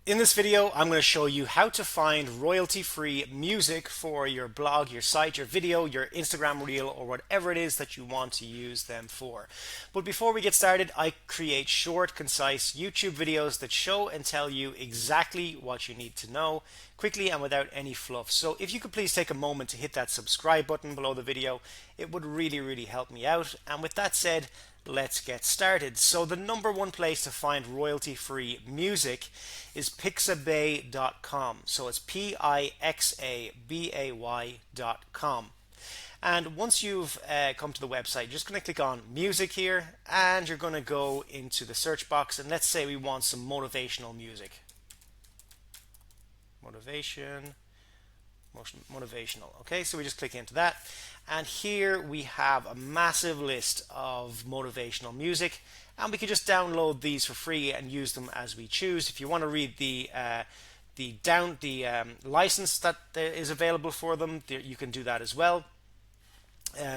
In this video, I'm going to show you how to find royalty-free music for your blog, your site, your video, your Instagram reel, or whatever it is that you want to use them for. But before we get started, I create short, concise YouTube videos that show and tell you exactly what you need to know quickly and without any fluff. So if you could please take a moment to hit that subscribe button below the video, it would really help me out. And with that said, let's get started. So the number one place to find royalty-free music is pixabay.com. So it's pixabay.com. And once you've come to the website, you're just going to click on music here, and you're going to go into the search box, and let's say we want some motivational music. Motivational. Okay, so we just click into that, and here we have a massive list of motivational music, and we can just download these for free and use them as we choose. If you want to read the license that is available for them, you can do that as well.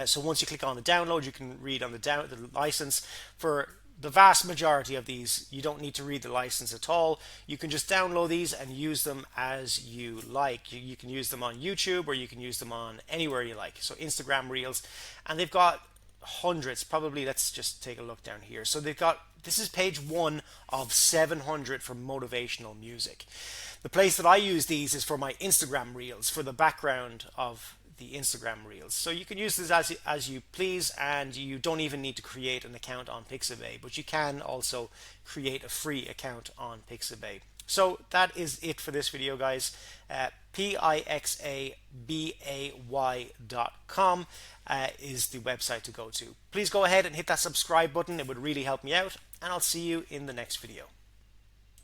So once you click on the download, you can read on the license. For the vast majority of these, you don't need to read the license at all. You can just download these and use them as you like. You can use them on YouTube, or you can use them on anywhere you like. So Instagram Reels, and they've got hundreds, probably. Let's just take a look down here. So they've got, this is page 1 of 700 for motivational music. The place that I use these is for my Instagram Reels, for the background of the Instagram Reels. So you can use this as you please, and you don't even need to create an account on Pixabay, but you can also create a free account on Pixabay. So that is it for this video, guys. pixabay.com is the website to go to. Please go ahead and hit that subscribe button. It would really help me out, and I'll see you in the next video.